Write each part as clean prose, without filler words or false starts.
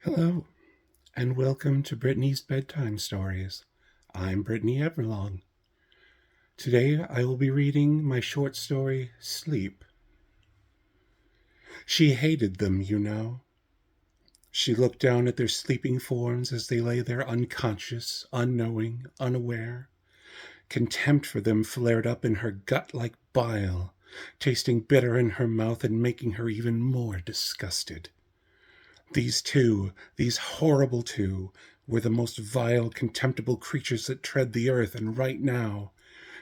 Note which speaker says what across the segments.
Speaker 1: Hello, and welcome to Britney's Bedtime Stories. I'm Brittany Everlong. Today I will be reading my short story, Sleep. She hated them, you know. She looked down at their sleeping forms as they lay there unconscious, unknowing, unaware. Contempt for them flared up in her gut like bile, tasting bitter in her mouth and making her even more disgusted. These horrible two, were the most vile, contemptible creatures that tread the earth, and right now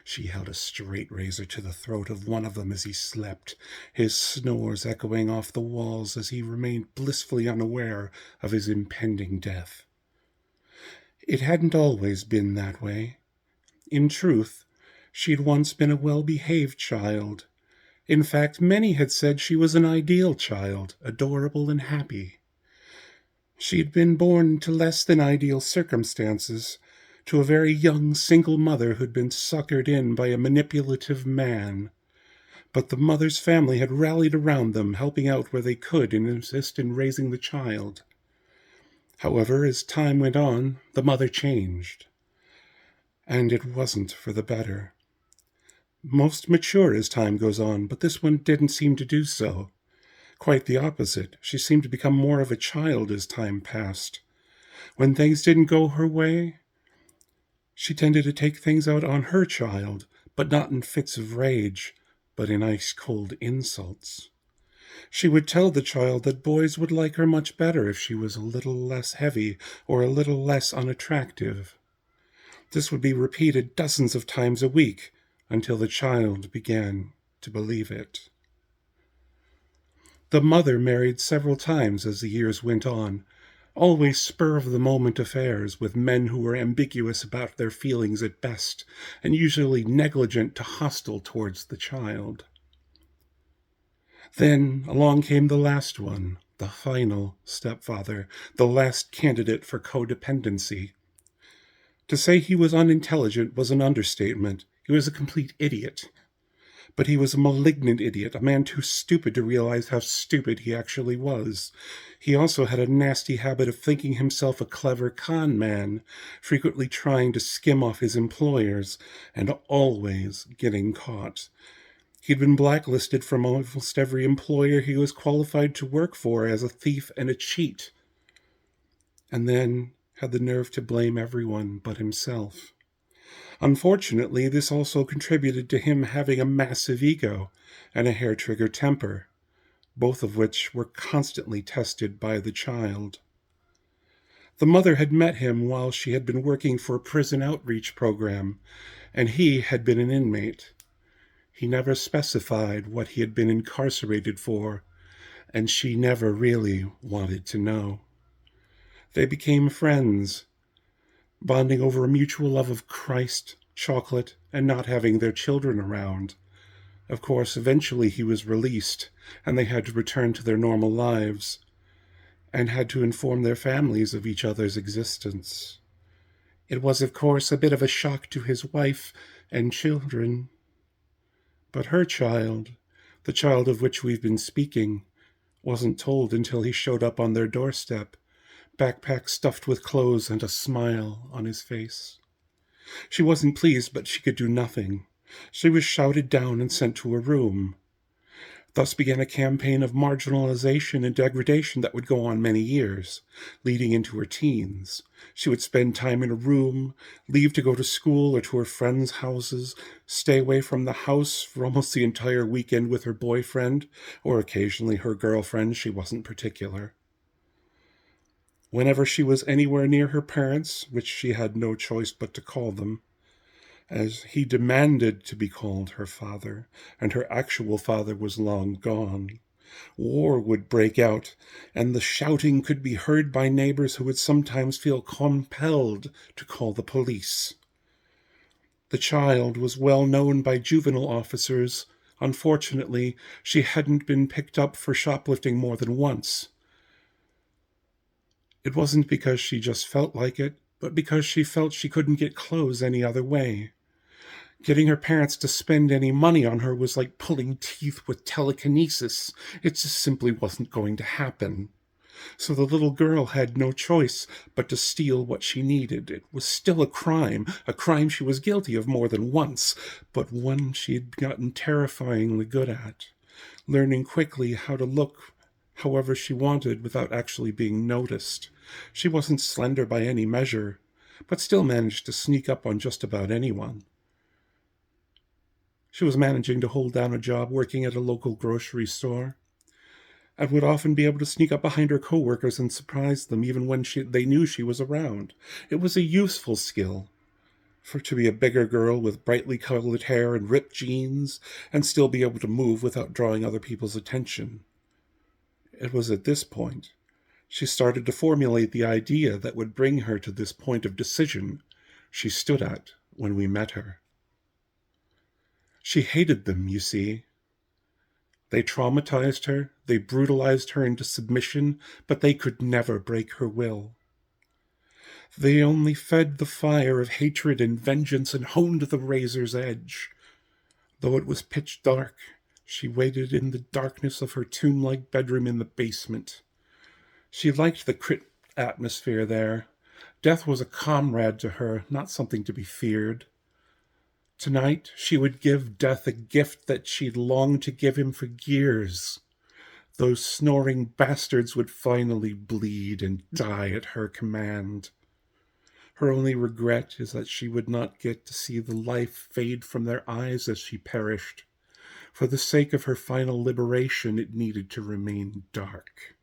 Speaker 1: she held a straight razor to the throat of one of them as he slept, his snores echoing off the walls as he remained blissfully unaware of his impending death. It hadn't always been that way. In truth, she'd once been a well-behaved child. In fact, many had said she was an ideal child, adorable and happy. She had been born into less than ideal circumstances, to a very young single mother who'd been suckered in by a manipulative man. But the mother's family had rallied around them, helping out where they could and assist in raising the child. However, as time went on, the mother changed. And it wasn't for the better. Most mature as time goes on, but this one didn't seem to do so. Quite the opposite. She seemed to become more of a child as time passed. When things didn't go her way, she tended to take things out on her child, but not in fits of rage, but in ice-cold insults. She would tell the child that boys would like her much better if she was a little less heavy or a little less unattractive. This would be repeated dozens of times a week until the child began to believe it. The mother married several times as the years went on, always spur-of-the-moment affairs with men who were ambiguous about their feelings at best, and usually negligent to hostile towards the child. Then along came the last one, the final stepfather, the last candidate for codependency. To say he was unintelligent was an understatement. He was a complete idiot. But he was a malignant idiot, a man too stupid to realize how stupid he actually was. He also had a nasty habit of thinking himself a clever con man, frequently trying to skim off his employers, and always getting caught. He'd been blacklisted from almost every employer he was qualified to work for as a thief and a cheat, and then had the nerve to blame everyone but himself. Unfortunately, this also contributed to him having a massive ego and a hair-trigger temper, both of which were constantly tested by the child. The mother had met him while she had been working for a prison outreach program, and he had been an inmate. He never specified what he had been incarcerated for, and she never really wanted to know. They became friends, bonding over a mutual love of Christ, chocolate, and not having their children around. Of course, eventually he was released, and they had to return to their normal lives, and had to inform their families of each other's existence. It was, of course, a bit of a shock to his wife and children. But her child, the child of which we've been speaking, wasn't told until he showed up on their doorstep, backpack stuffed with clothes and a smile on his face. She wasn't pleased, but she could do nothing. She was shouted down and sent to a room. Thus began a campaign of marginalization and degradation that would go on many years, leading into her teens. She would spend time in a room, leave to go to school or to her friends' houses, stay away from the house for almost the entire weekend with her boyfriend, or occasionally her girlfriend. She wasn't particular. Whenever she was anywhere near her parents, which she had no choice but to call them, as he demanded to be called her father, and her actual father was long gone, war would break out, and the shouting could be heard by neighbors who would sometimes feel compelled to call the police. The child was well known by juvenile officers. Unfortunately, she hadn't been picked up for shoplifting more than once. It wasn't because she just felt like it, but because she felt she couldn't get clothes any other way. Getting her parents to spend any money on her was like pulling teeth with telekinesis. It just simply wasn't going to happen. So the little girl had no choice but to steal what she needed. It was still a crime she was guilty of more than once, but one she had gotten terrifyingly good at, learning quickly how to look however she wanted without actually being noticed. She wasn't slender by any measure, but still managed to sneak up on just about anyone. She was managing to hold down a job working at a local grocery store, and would often be able to sneak up behind her coworkers and surprise them even when they knew she was around. It was a useful skill for to be a bigger girl with brightly colored hair and ripped jeans and still be able to move without drawing other people's attention. It was at this point she started to formulate the idea that would bring her to this point of decision she stood at when we met her. She hated them, you see. They traumatized her, they brutalized her into submission, but they could never break her will. They only fed the fire of hatred and vengeance and honed the razor's edge. Though it was pitch dark, she waited in the darkness of her tomb-like bedroom in the basement. She liked the crypt atmosphere there. Death was a comrade to her, not something to be feared. Tonight, she would give Death a gift that she'd longed to give him for years. Those snoring bastards would finally bleed and die at her command. Her only regret is that she would not get to see the life fade from their eyes as she perished. For the sake of her final liberation, it needed to remain dark.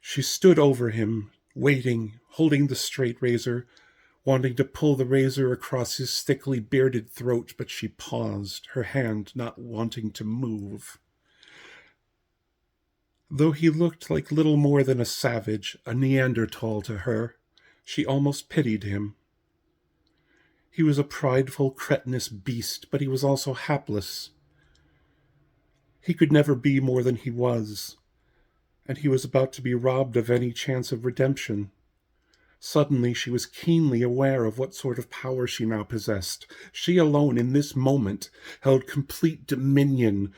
Speaker 1: She stood over him, waiting, holding the straight razor, wanting to pull the razor across his thickly bearded throat, but she paused, her hand not wanting to move. Though he looked like little more than a savage, a Neanderthal to her, she almost pitied him. He was a prideful, cretinous beast, but he was also hapless. He could never be more than he was, and he was about to be robbed of any chance of redemption. Suddenly, she was keenly aware of what sort of power she now possessed. She alone, in this moment, held complete dominion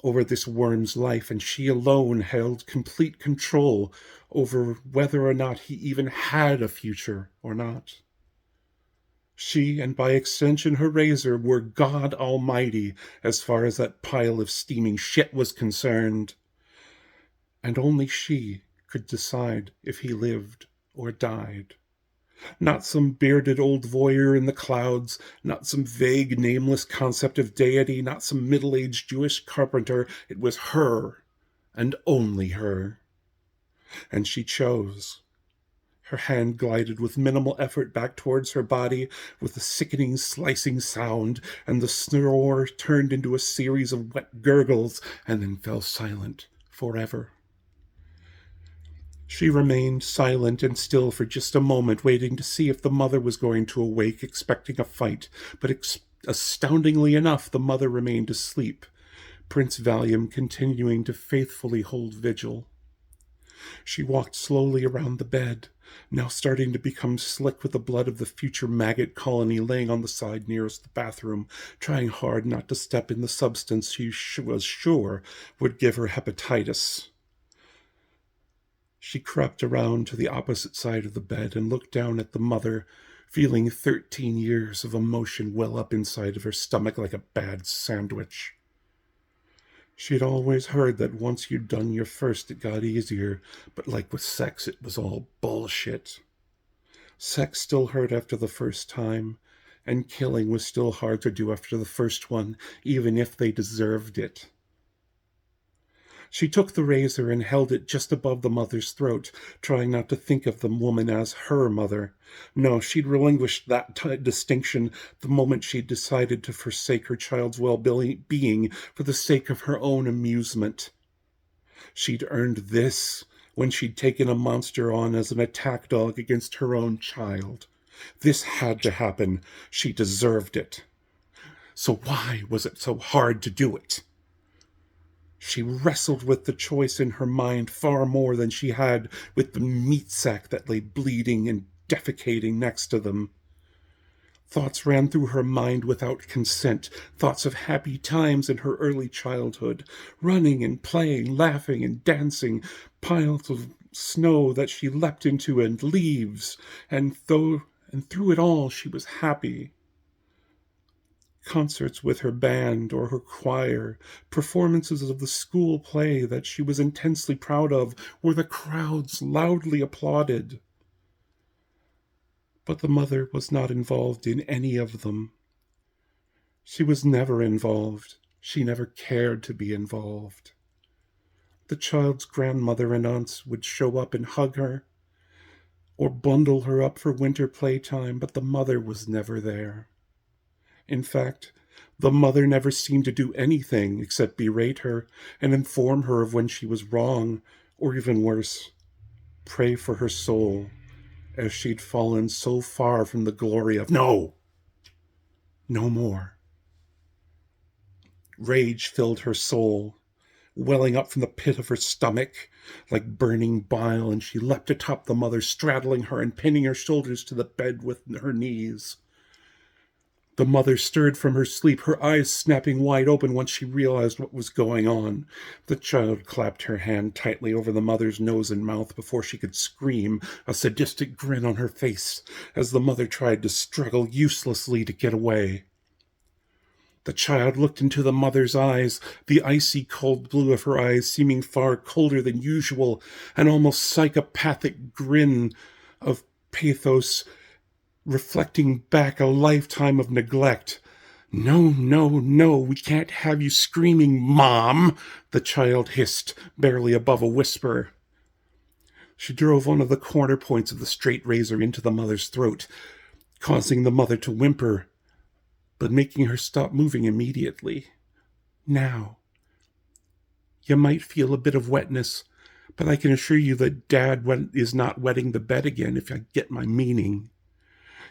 Speaker 1: over this worm's life, and she alone held complete control over whether or not he even had a future or not. She, and by extension her razor, were God Almighty as far as that pile of steaming shit was concerned. And only she could decide if he lived or died. Not some bearded old voyeur in the clouds, not some vague, nameless concept of deity, not some middle-aged Jewish carpenter. It was her, and only her. And she chose. Her hand glided with minimal effort back towards her body with a sickening, slicing sound, and the snore turned into a series of wet gurgles and then fell silent forever. She remained silent and still for just a moment, waiting to see if the mother was going to awake, expecting a fight. But astoundingly enough, the mother remained asleep, Prince Valium continuing to faithfully hold vigil. She walked slowly around the bed, now starting to become slick with the blood of the future maggot colony laying on the side nearest the bathroom, trying hard not to step in the substance she was sure would give her hepatitis. She crept around to the opposite side of the bed and looked down at the mother, feeling 13 years of emotion well up inside of her stomach like a bad sandwich. She'd always heard that once you'd done your first, it got easier, but like with sex, it was all bullshit. Sex still hurt after the first time, and killing was still hard to do after the first one, even if they deserved it. She took the razor and held it just above the mother's throat, trying not to think of the woman as her mother. No, she'd relinquished that distinction the moment she'd decided to forsake her child's well-being for the sake of her own amusement. She'd earned this when she'd taken a monster on as an attack dog against her own child. This had to happen. She deserved it. So why was it so hard to do it? She wrestled with the choice in her mind far more than she had with the meat sack that lay bleeding and defecating next to them. Thoughts ran through her mind without consent, thoughts of happy times in her early childhood, running and playing, laughing and dancing, piles of snow that she leapt into and leaves, and through it all she was happy. Concerts with her band or her choir, performances of the school play that she was intensely proud of, where the crowds loudly applauded. But the mother was not involved in any of them. She was never involved. She never cared to be involved. The child's grandmother and aunts would show up and hug her or bundle her up for winter playtime, but the mother was never there. In fact, the mother never seemed to do anything except berate her and inform her of when she was wrong, or even worse, pray for her soul, as she'd fallen so far from the glory of no more. Rage filled her soul, welling up from the pit of her stomach like burning bile, and she leapt atop the mother, straddling her and pinning her shoulders to the bed with her knees. The mother stirred from her sleep, her eyes snapping wide open once she realized what was going on. The child clapped her hand tightly over the mother's nose and mouth before she could scream, a sadistic grin on her face as the mother tried to struggle uselessly to get away. The child looked into the mother's eyes, the icy cold blue of her eyes seeming far colder than usual, an almost psychopathic grin of pathos reflecting back a lifetime of neglect. No, we can't have you screaming, Mom, the child hissed, barely above a whisper. She drove one of the corner points of the straight razor into the mother's throat, causing the mother to whimper, but making her stop moving immediately. Now, you might feel a bit of wetness, but I can assure you that Dad is not wetting the bed again, if I get my meaning.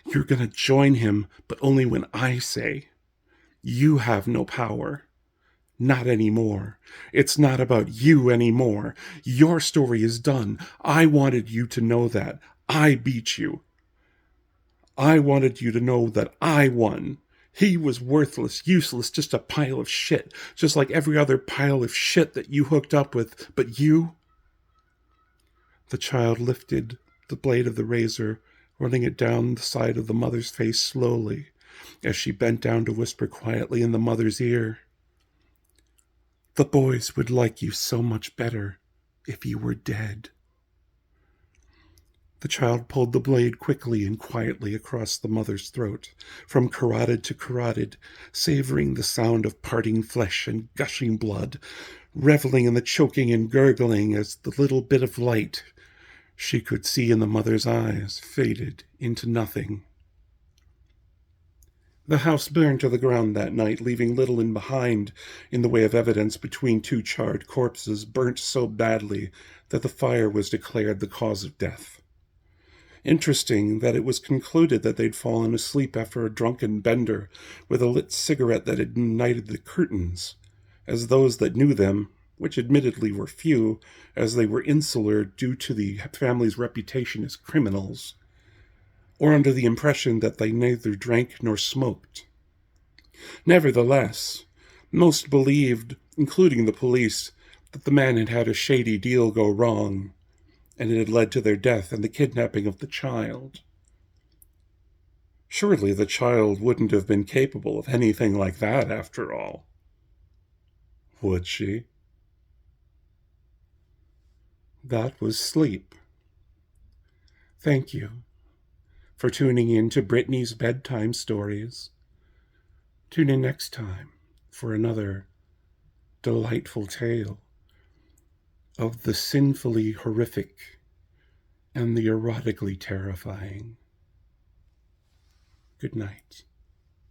Speaker 1: You're going to join him, but only when I say. You have no power. Not anymore. It's not about you anymore. Your story is done. I wanted you to know that. I beat you. I wanted you to know that I won. He was worthless, useless, just a pile of shit, just like every other pile of shit that you hooked up with. But you? The child lifted the blade of the razor, running it down the side of the mother's face slowly, as she bent down to whisper quietly in the mother's ear. The boys would like you so much better if you were dead. The child pulled the blade quickly and quietly across the mother's throat, from carotid to carotid, savoring the sound of parting flesh and gushing blood, reveling in the choking and gurgling as the little bit of light she could see in the mother's eyes faded into nothing. The house burned to the ground that night, leaving little in behind in the way of evidence between two charred corpses burnt so badly that the fire was declared the cause of death. Interesting that it was concluded that they'd fallen asleep after a drunken bender with a lit cigarette that ignited the curtains, as those that knew them, which admittedly were few, as they were insular due to the family's reputation as criminals, or under the impression that they neither drank nor smoked. Nevertheless, most believed, including the police, that the man had had a shady deal go wrong, and it had led to their death and the kidnapping of the child. Surely the child wouldn't have been capable of anything like that after all. Would she? That was sleep. Thank you for tuning in to Britney's Bedtime Stories. Tune in next time for another delightful tale of the sinfully horrific and the erotically terrifying. Good night.